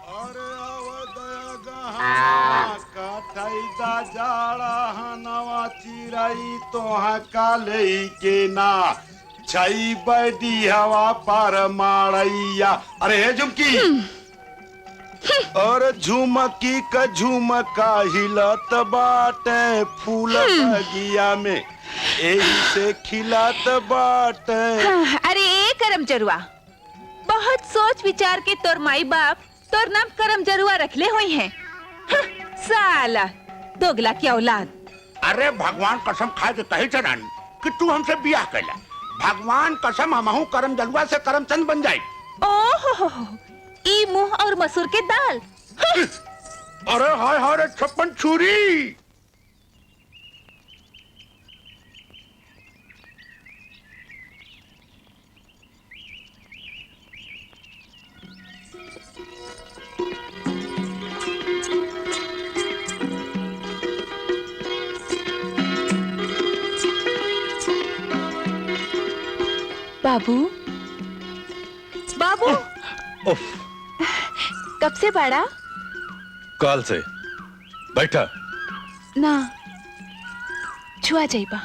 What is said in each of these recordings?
अरे अवदया गहना कथैदा जाड़ा हनवा चिराई तोहा काले के ना छई बडी हवा पर मारैया। अरे हे झुमकी और झुमकी का झुमका हिलत बाटे फूल बगिया में एही से खिलत बाटे। अरे करम जरुआ, बहुत सोच विचार के तोर माई बाप तोर नाम करम जरुआ रखले हुई हैं। साला दोगला की औलाद। अरे भगवान कसम खाए तो तही चढ़ानी कि तू हमसे बियाह कैला। भगवान कसम हमहू करम जरुआ से करमचंद बन जाए। ओहो ई मुंह और मसूर के दाल। अरे हाय हाय रे छप्पन छुरी। बाबू बाबू उफ, कब से बड़ा? काल से। बैठा ना छुआ जाइबा।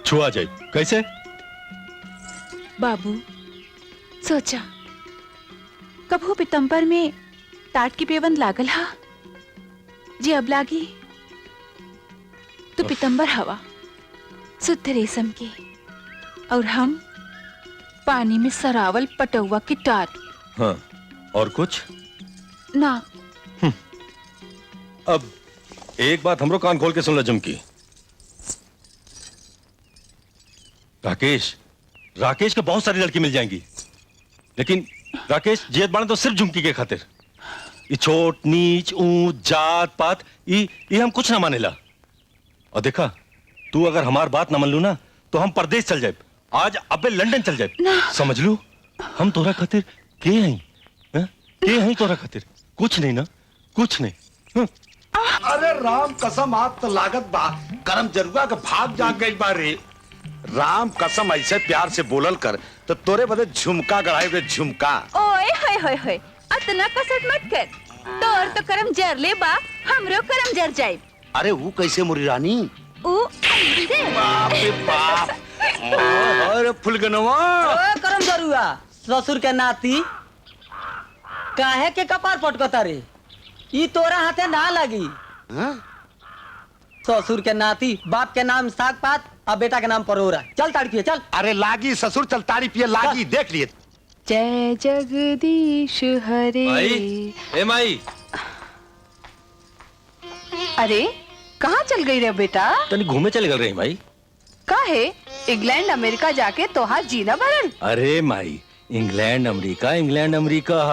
छुआ जाए कैसे? बाबू सोचा कभू पितंबर में टाट की पेवन लागल हा जी अब लागी तो पितंबर हवा शुद्ध रेशम की और हम पानी में सरावल पटौवा की टाट। हाँ, और कुछ ना। अब एक बात हमरो कान खोल के सुन लो झुमकी। राकेश के बहुत सारी लड़की मिल जाएंगी, लेकिन राकेश जेद बाने तो सिर्फ झुमकी के खातिर। ये छोट नीच ऊंच जात पात ये हम कुछ ना मानेला। और देखा तू अगर हमार बात ना मान लू ना तो हम परदेश चल जाए, आज अबे लंदन चल जाए। समझ लू हम तोरा खातिर के हैं तोरा खातिर कुछ नहीं ना, कुछ नहीं। अरे राम कसम आप तो लागत बा करम जरुआ का भाग जाग गई बारे। राम कसम ऐसे प्यार से बोलल कर तो तोरे बदे झुमका गढ़ाई रे झुमका। ओए होए होए होए अतना कसट मत कर। तोर तो करम जर ले बा, हमरो करम जर जाए। अरे वो कैसे मुरी रानी? बाप रे बाप। अरे फुलगनवा करम जरुआ ससुर के नाती काहे के कपार पटकता रे? ई तोरा हाथे ना लगी। ससुर के नाती बाप के नाम साग पात और बेटा के नाम परोरा। चल ताड़ी पिए चल। अरे लागी ससुर चल ताड़ी पिए लागी देख लिए। जय जगदीश हरे। माई, ए माई। अरे कहाँ चल गई रे बेटा? तनी घूमे चले गल रही माई। काहे इंग्लैंड अमेरिका जाके तोहार जीना भरल? अरे माई इंग्लैंड अमेरिका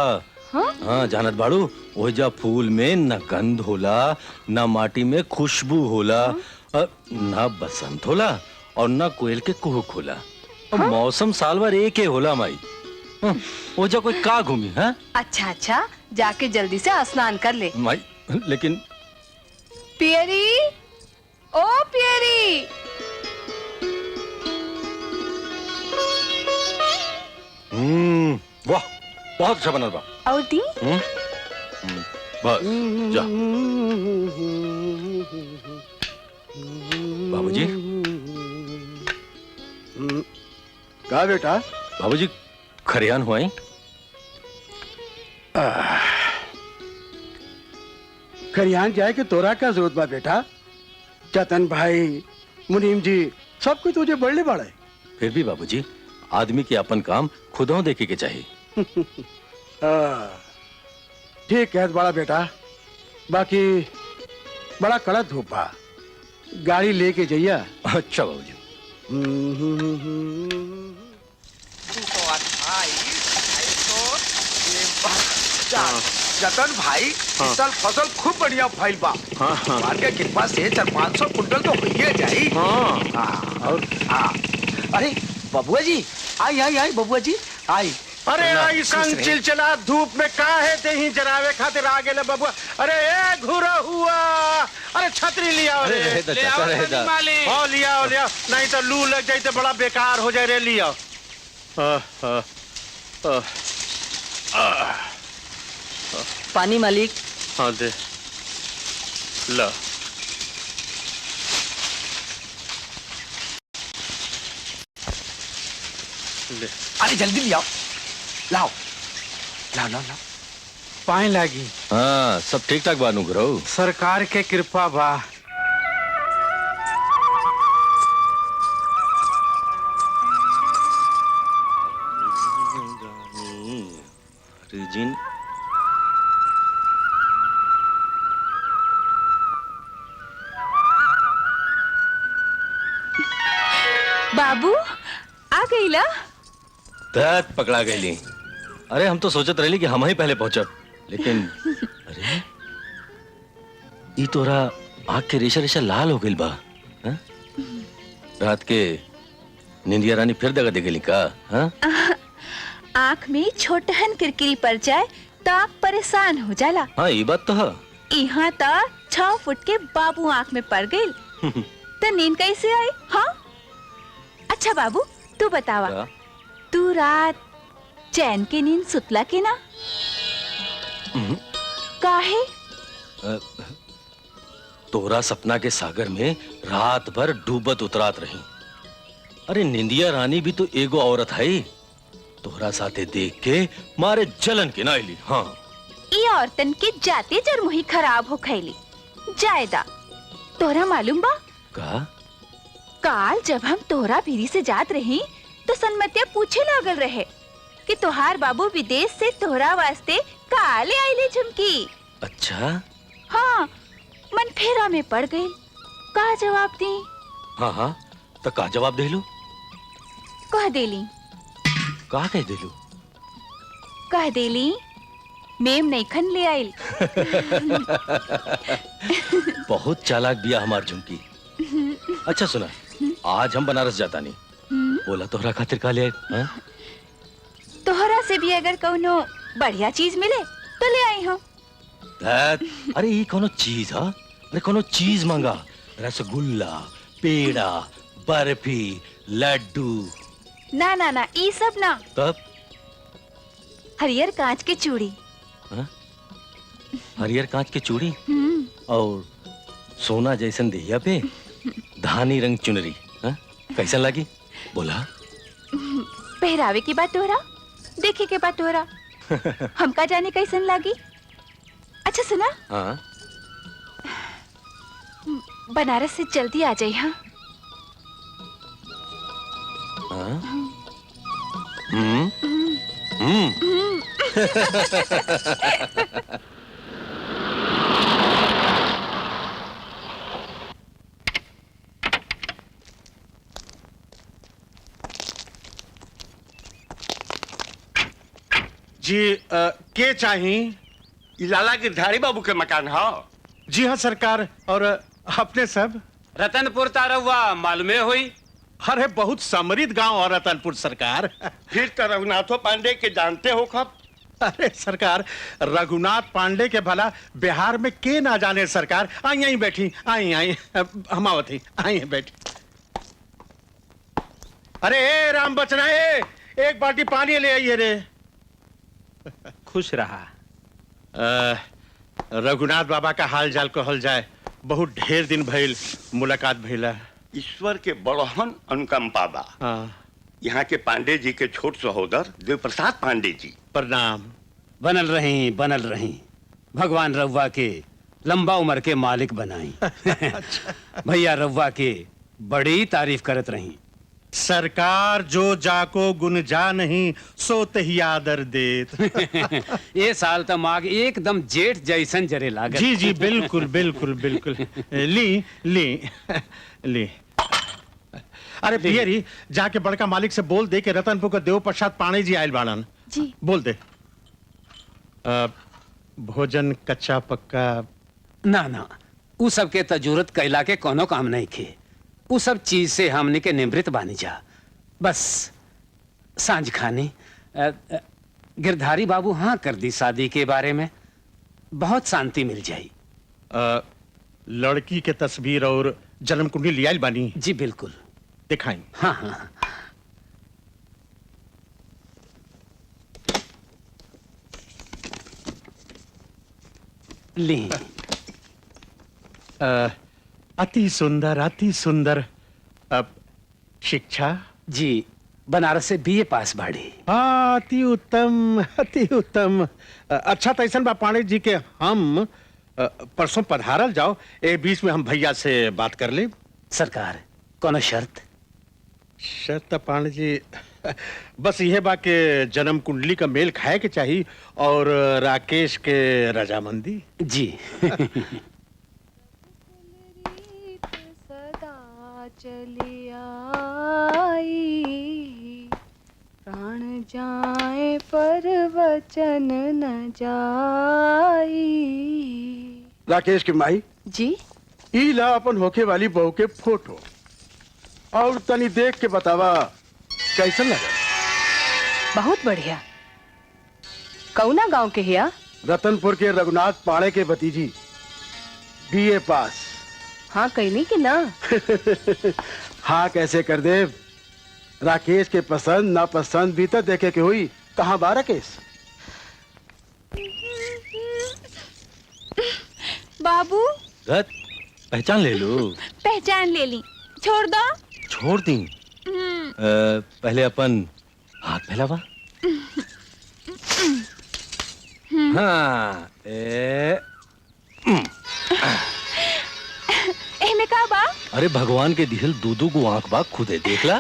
हाँ जानत बाड़ू ओजा फूल में न गंध होला न माटी में खुशबू होला न बसंत होला और न कोयल के कुहुक होला। मौसम साल भर एक ही होला माई। ओजा कोई का घूमी है? अच्छा जाके जल्दी से स्नान कर ले माई। लेकिन पियरी, ओ पियरी। वाह बहुत अच्छा बना बा। और दी? बस जा। बाबूजी। का बेटा? बाबूजी खरियान हुआ खरियान जाए के तोरा क्या जरूरत बा बेटा? चतन भाई मुनीम जी सब कुछ तुझे बढ़ले बढ़े। फिर भी बाबूजी आदमी के अपन काम खुदों देखे के चाहिए। ठीक है बड़ा बेटा, बाकी बड़ा कड़ा धूप बा, गाड़ी लेके जाइया। अच्छा बाबूजी। जतन भाई इस साल फसल खूब बढ़िया फैल बा। भगवान के कृपा से 400-500 कुंटल तो होइए जाई। और अरे बबुआ जी आई बबुआ जी आई। अरे ऐसा चिलचिला धूप में काहे देही जरावे खातिर आ गेले बबुआ। अरे ए घुरा हुआ। अरे छतरी लिया रे। ले आओ मालिक। हां लिया नहीं तो लू लग जाए तो बड़ा बेकार हो जाए रे। लिया पानी मालिक। हाँ दे ला। ले। अरे जल्दी ले आओ, लाओ लाओ लाओ लाओ। पाए लागी हाँ सब ठीक ठाक बानू करो। सरकार के कृपा बा। रिजिन बाबू आ गईला। तत पकड़ा गई। अरे हम तो सोचत रही कि हम ही पहले पहुंचब, लेकिन अरे ई तोरा आँख के रेशा रेशा लाल हो गई बा। हाँ? रात के निंदिया रानी फिर दगा दे गई का? हाँ? आँख में छोटहन किरकिरी पड़ जाए तो आँख परेशान हो जाला। हाँ ये बात तो है। यहाँ तो 6 फुट के बाबू आँख में पड़ गई तो नींद कैसे आई? हाँ अच्छा बाबू तू बतावा, का? तू रात चैन के नींद सुतला के ना? काहे? तोरा सपना के सागर में रात भर डूबत उतरात रही। अरे निंदिया रानी भी तो एगो औरत है। तोहरा साथे देख के मारे जलन के ना आईली। हाँ ये औरतन के जाते जरमुही खराब हो खैली जायदा। तोरा मालूम बा का? काल जब हम तोहरा भीरी से जात रही तो सनमतिया पूछे लागल रहे कि तोहार बाबू विदेश से तोहरा वास्ते काले आइले झुमकी। अच्छा हाँ मन फेरा में पड़ गई। का जवाब दी? हाँ हाँ तो का जवाब दे लू? कह देली। का कह दे लू? कह देली मेम नैखन ले आइल। बहुत चालाक बिया हमार झुमकी। अच्छा सुना, आज हम बनारस जाता नहीं। बोला तोहरा खातिर का ले आए? तोहरा से भी अगर कौनो बढ़िया चीज मिले तो ले आई हूँ। अरे ये कोनो चीज है? अरे कोनो चीज मांगा। रसगुल्ला, पेड़ा, बर्फी, लड्डू। ना ना ना ई सब ना। तब हरियर कांच के चूड़ी। हा? हरियर कांच के चूड़ी और सोना जैसन देहिया पे धानी रंग चुनरी। हा? कैसा लगी बोला? पहरावे की बात तोहरा, देखे के बात तोहरा। हमका जाने कैसन लगी। अच्छा सुना, हाँ बनारस से जल्दी आ जाइए। हाँ हाँ? हम्म हम्म जी के चाही? लाला गिरधारी बाबू के मकान हो। जी हाँ सरकार। और अपने सब? रतनपुर तारवा मालूमे हुई। अरे बहुत समृद्ध गांव और रतनपुर सरकार। फिर तो रघुनाथो पांडे के जानते हो खब। अरे सरकार रघुनाथ पांडे के भला बिहार में के ना जाने सरकार। आई यहीं बैठी, आई आई हमावती आई बैठी। अरे ए राम बचना एक बाल्टी पानी ले आइए रे। खुश रहा। रघुनाथ बाबा का हाल जाल कहल जाए, बहुत ढेर दिन भइल मुलाकात भइला। ईश्वर के बड़हन अनुकंपा बा। हाँ यहाँ के पांडे जी के छोट सहोदर देव प्रसाद पांडे जी। प्रणाम। बनल रही भगवान रउवा के लंबा उम्र के मालिक बनाई। भैया रउवा के बड़ी तारीफ करत रही। सरकार जो जाको गुण जा नहीं सो तही आदर देत। ये साल तो माग एकदम जेठ जैसन जरे लागत। जी जी बिल्कुल बिल्कुल बिल्कुल। ली ली ली। अरे पियरी जाके बड़का मालिक से बोल दे कि रतनपुर का देव प्रसाद पांडे जी आयल बाड़न। जी बोल दे। भोजन कच्चा पक्का ना ना उ सब के तजूरत कैला के कोनो काम नहीं खे। उ सब चीज से हमने के निवृत्त बानी जा। बस सांझ खानी गिरधारी बाबू हाँ कर दी शादी के बारे में, बहुत शांति मिल जाई। लड़की के तस्वीर और जन्म कुंडली लियाल बानी? जी बिल्कुल दिखाई। हाँ हाँ ली। अति सुंदर, अति सुंदर। अब शिक्षा? जी, बनारस से बीए पास बाड़ी। अति उत्तम, अति उत्तम। अच्छा तो ऐसा बा पांडे जी के हम परसों पधारल जाओ, ए बीच में हम भैया से बात कर ले। सरकार कोनो शर्त? शर्त पांडे जी बस यह बा के जन्म कुंडली का मेल खाए के चाहिए और राकेश के रजामंदी। जी। सदा चली आई, प्राण जाए पर वचन न जाई। राकेश की माई जी ई ला अपन होके वाली बहू के फोटो और तनी देख के बतावा कैसन लगा। बहुत बढ़िया। कौना गांव के हिया? रतनपुर के रघुनाथ पाड़े के भतीजी, बीए पास। हाँ कहनी कि ना? हाँ कैसे कर दे। राकेश के पसंद नापसंद भी तो देखे के हुई। कहाँ बा राकेश? बाबू रत, पहचान ले लो। पहचान ले ली, छोड़ दो। छोड़ दी। पहले अपन हाथ फैलावा। हाँ, में का बा? अरे भगवान के दिहल दूधू को आंख बा, खुदे देख ला।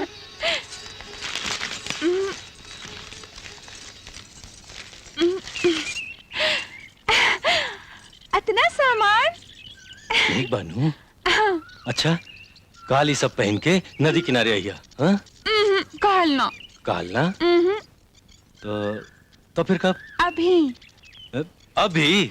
इतना सामान? देख बानू। अच्छा, काल ही सब पहन के नदी किनारे आइया। हाँ? काल ना। काल ना? तो फिर कब? अभी। अभी?